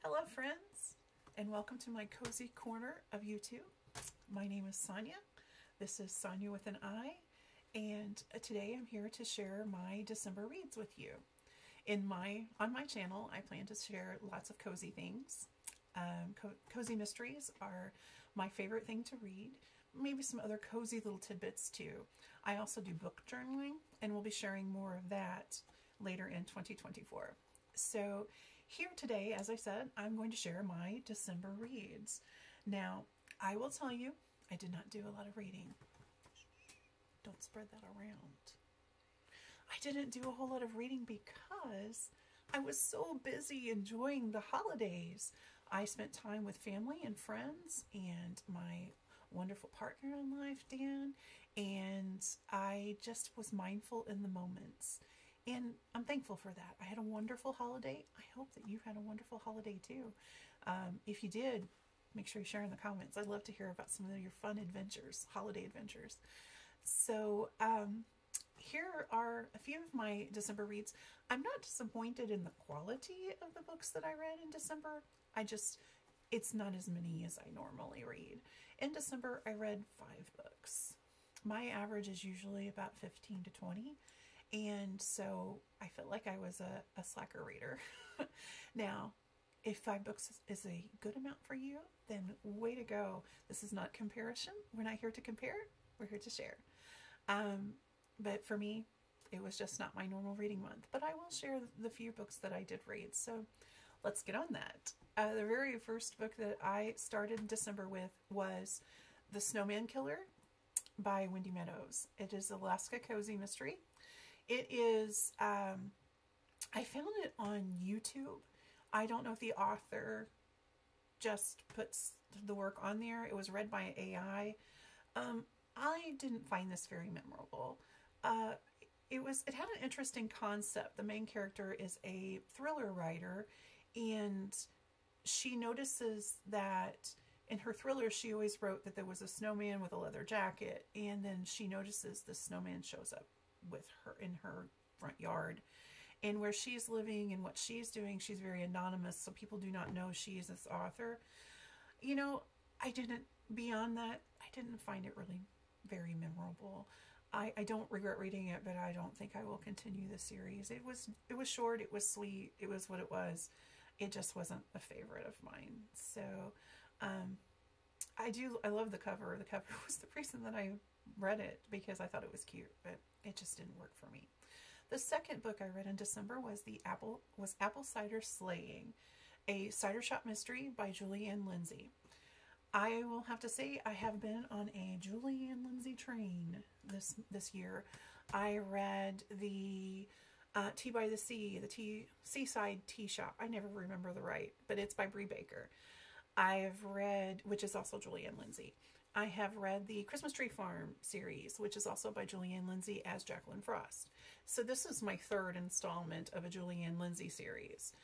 Hello friends, and welcome to my cozy corner of YouTube. My name is Sonia. This is Sonia with an I, and today I'm here to share my December reads with you. On my channel, I plan to share lots of cozy things. Cozy mysteries are my favorite thing to read. Maybe some other cozy little tidbits too. I also do book journaling, and we'll be sharing more of that later in 2024. So here today, as I said, I'm going to share my December reads. Now, I will tell you, I did not do a lot of reading. Don't spread that around. I didn't do a whole lot of reading because I was so busy enjoying the holidays. I spent time with family and friends and my wonderful partner in life, Dan, and I just was mindful in the moments. And I'm thankful for that. I had a wonderful holiday. I hope that you had a wonderful holiday too. If you did, make sure you share in the comments. I'd love to hear about some of your fun adventures, holiday adventures. So here are a few of my December reads. I'm not disappointed in the quality of the books that I read in December. It's not as many as I normally read. In December, I read 5 books. My average is usually about 15 to 20. And so I felt like I was a slacker reader. Now, if 5 books is a good amount for you, then way to go. This is not comparison. We're not here to compare. We're here to share. But for me, it was just not my normal reading month. But I will share the few books that I did read. So let's get on that. The very first book that I started in December with was The Snowman Killer by Wendy Meadows. It is Alaska Cozy Mystery. It is, I found it on YouTube. I don't know if the author just puts the work on there. It was read by AI. I didn't find this very memorable. It had an interesting concept. The main character is a thriller writer, and she notices that in her thrillers, she always wrote that there was a snowman with a leather jacket, and then she notices the snowman shows up with her in her front yard, and where she's living and what she's doing, she's very anonymous, so people do not know she is this author. You know, beyond that, I didn't find it really very memorable. I don't regret reading it, but I don't think I will continue the series. It was short, it was sweet, it was what it was. It just wasn't a favorite of mine. So I love the cover. The cover was the reason that I read it, because I thought it was cute, but it just didn't work for me. The second book I read in December was Apple Cider Slaying, a cider shop mystery by Julie Ann Lindsay. I will have to say I have been on a Julie Ann Lindsay train this year. I read the Tea by the Sea, the Seaside Tea Shop. I never remember the right, but it's by Bree Baker. I've read, which is also Julie Ann Lindsay. I have read the Christmas Tree Farm series, which is also by Julie Ann Lindsay as Jacqueline Frost. So this is my third installment of a Julie Ann Lindsay series.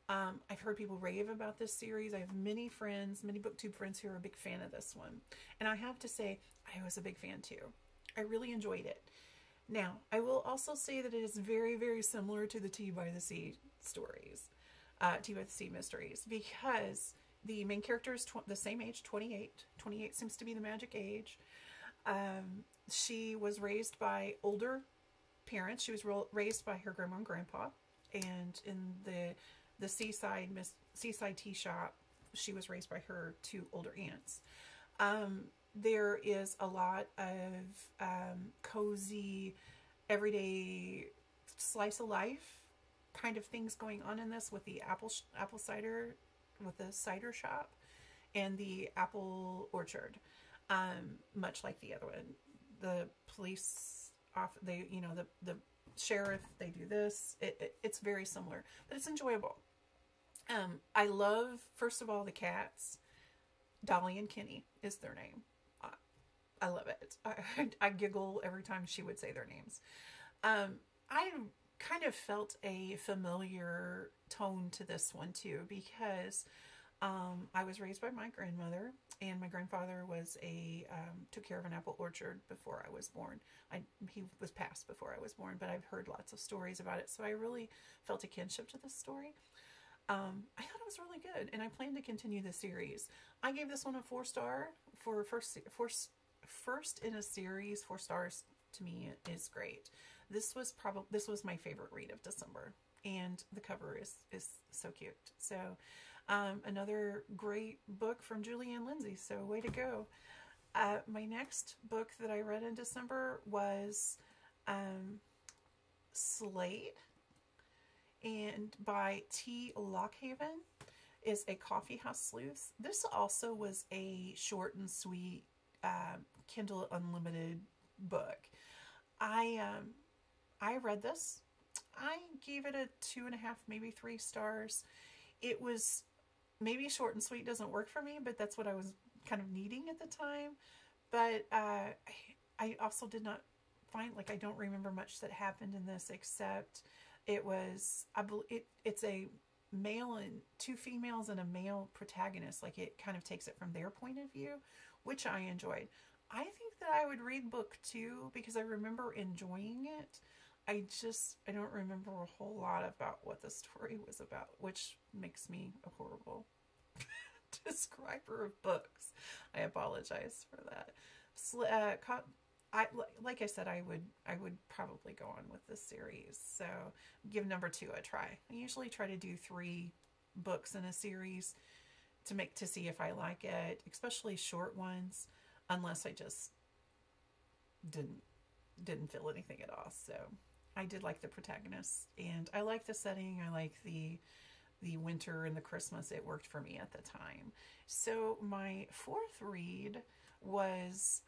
I've heard people rave about this series. I have many friends, many BookTube friends who are a big fan of this one. And I have to say, I was a big fan too. I really enjoyed it. Now, I will also say that it is very, very similar to the Tea by the Sea stories, Tea by the Sea mysteries, because the main character is the same age, 28. 28 seems to be the magic age. She was raised by older parents. She was raised by her grandma and grandpa. And in the Seaside Tea Shop, she was raised by her 2 older aunts. There is a lot of cozy, everyday slice of life kind of things going on in this, with the apple cider, with the cider shop and the apple orchard. Much like the other one, the police the sheriff, they do this. It's very similar, but it's enjoyable. I love, first of all, the cats. Dolly and Kenny is their name. I love it. I giggle every time she would say their names. I kind of felt a familiar tone to this one too, because I was raised by my grandmother, and my grandfather took care of an apple orchard before I was born. He was passed before I was born, but I've heard lots of stories about it, so I really felt a kinship to this story. I thought it was really good, and I plan to continue the series. I gave this one a 4-star for first in a series. 4 stars to me is great. This was my favorite read of December, and the cover is so cute. So another great book from Julianne Lindsay. So way to go. My next book that I read in December was Slate, and by T. Lockhaven, is a coffeehouse sleuth. This also was a short and sweet Kindle Unlimited book. I read this. I gave it a 2.5, maybe 3 stars. It was maybe short and sweet doesn't work for me, but that's what I was kind of needing at the time. But I also did not find, like, I don't remember much that happened in this, except it was, it's a male and 2 females and a male protagonist. Like, it kind of takes it from their point of view, which I enjoyed. I think that I would read book 2 because I remember enjoying it. I don't remember a whole lot about what the story was about, which makes me a horrible describer of books. I apologize for that. Like I said, I would probably go on with this series. So give number 2 a try. I usually try to do 3 books in a series to see if I like it, especially short ones, unless I just didn't feel anything at all. So I did like the protagonist, and I like the setting. I like the winter and the Christmas. It worked for me at the time. So my 4th read was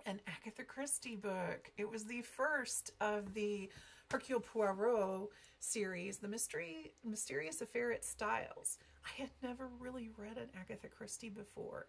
an Agatha Christie book. It was the first of the Hercule Poirot series, The Mysterious Affair at Styles. I had never really read an Agatha Christie before.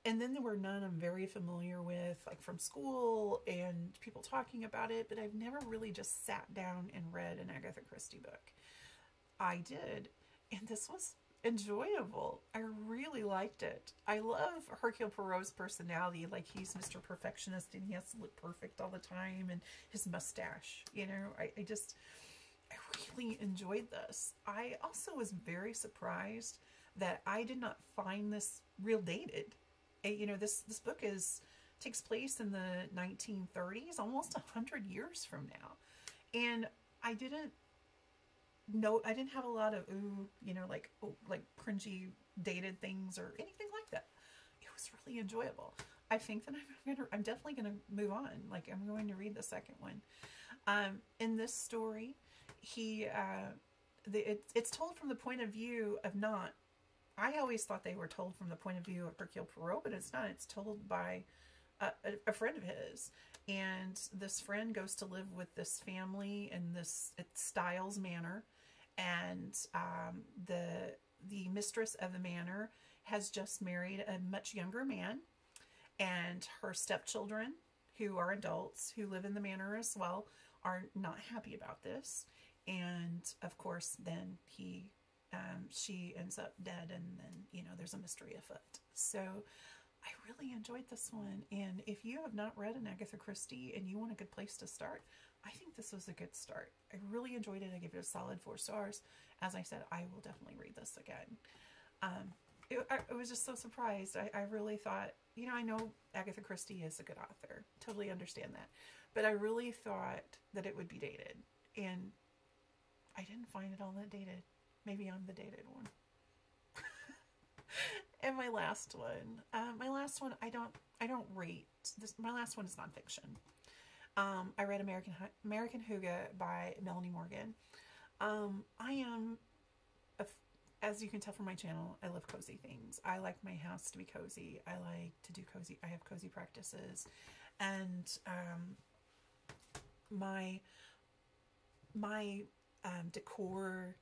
And then there were none I'm very familiar with, like from school and people talking about it, but I've never really just sat down and read an Agatha Christie book. I did, and this was enjoyable. I really liked it. I love Hercule Poirot's personality. Like, he's Mr. Perfectionist and he has to look perfect all the time, and his mustache, I really enjoyed this. I also was very surprised that I did not find this real dated. This book takes place in the 1930s, almost 100 years from now. And I didn't have a lot of, like cringy dated things or anything like that. It was really enjoyable. I think that I'm definitely going to move on. Like, I'm going to read the second one. In this story, it's told from the point of view of not, I always thought they were told from the point of view of Hercule Poirot, but it's not. It's told by a friend of his. And this friend goes to live with this family in it's Styles Manor. And the mistress of the manor has just married a much younger man. And her stepchildren, who are adults, who live in the manor as well, are not happy about this. And, of course, then she ends up dead, and then, there's a mystery afoot. So I really enjoyed this one. And if you have not read an Agatha Christie and you want a good place to start, I think this was a good start. I really enjoyed it. I gave it a solid 4 stars. As I said, I will definitely read this again. I was just so surprised. I really thought, I know Agatha Christie is a good author. Totally understand that. But I really thought that it would be dated. And I didn't find it all that dated. Maybe I'm the dated one. And my last one, I don't rate this. My last one is nonfiction. I read American Hygge by Melanie Morgan. I am, as you can tell from my channel, I love cozy things. I like my house to be cozy. I like to do cozy. I have cozy practices, and my decor,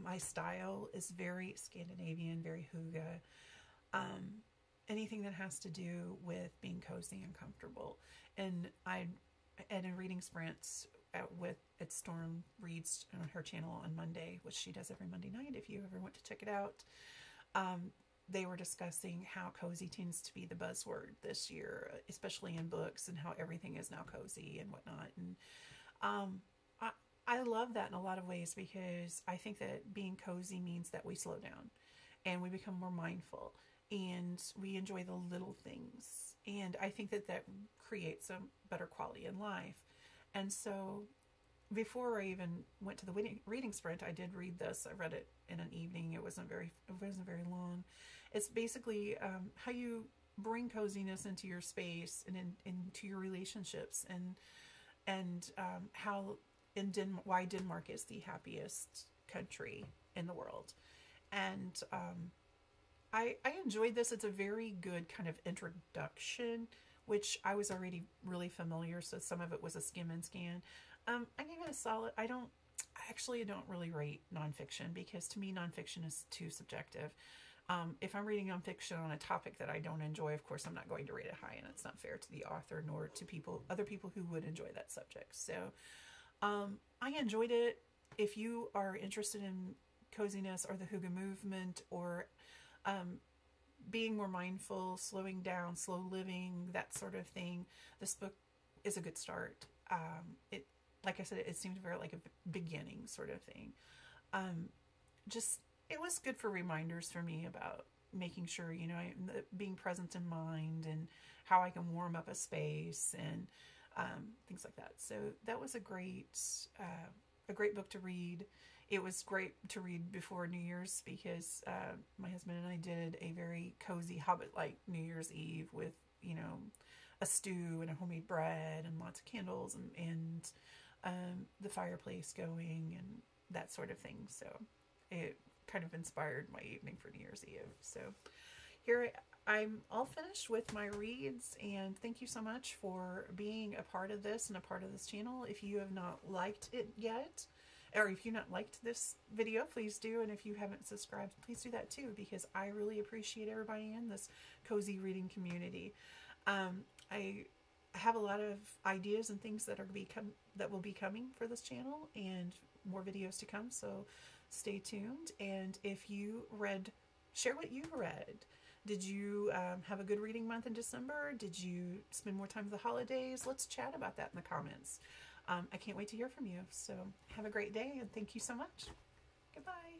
my style is very Scandinavian, very Hygge. Anything that has to do with being cozy and comfortable. And I had a reading sprint at Storm Reads on her channel on Monday, which she does every Monday night if you ever want to check it out. They were discussing how cozy tends to be the buzzword this year, especially in books, and how everything is now cozy and whatnot. And I love that in a lot of ways, because I think that being cozy means that we slow down and we become more mindful and we enjoy the little things. And I think that that creates a better quality in life. And so before I even went to the reading sprint, I did read this. I read it in an evening. It wasn't very long. It's basically how you bring coziness into your space and into your relationships, and how why Denmark is the happiest country in the world. And I enjoyed this. It's a very good kind of introduction, which I was already really familiar, so some of it was a skim and scan. I gave it a solid. I don't really rate nonfiction, because to me nonfiction is too subjective. If I'm reading nonfiction on a topic that I don't enjoy, of course I'm not going to rate it high, and it's not fair to the author nor to other people who would enjoy that subject. So I enjoyed it. If you are interested in coziness or the Hygge movement, or being more mindful, slowing down, slow living, that sort of thing, this book is a good start. Like I said, it seemed very like a beginning sort of thing. It was good for reminders for me about making sure, being present in mind, and how I can warm up a space, and things like that. So that was a great book to read. It was great to read before New Year's, because my husband and I did a very cozy Hobbit-like New Year's Eve with, a stew and a homemade bread and lots of candles, and the fireplace going and that sort of thing. So it kind of inspired my evening for New Year's Eve. So here I'm all finished with my reads, and thank you so much for being a part of this and a part of this channel. If you have not liked it yet, or if you've not liked this video, please do. And if you haven't subscribed, please do that too, because I really appreciate everybody in this cozy reading community. I have a lot of ideas and things that will be coming for this channel, and more videos to come, so stay tuned. And if you share what you read. Did you have a good reading month in December? Did you spend more time with the holidays? Let's chat about that in the comments. I can't wait to hear from you. So have a great day, and thank you so much. Goodbye.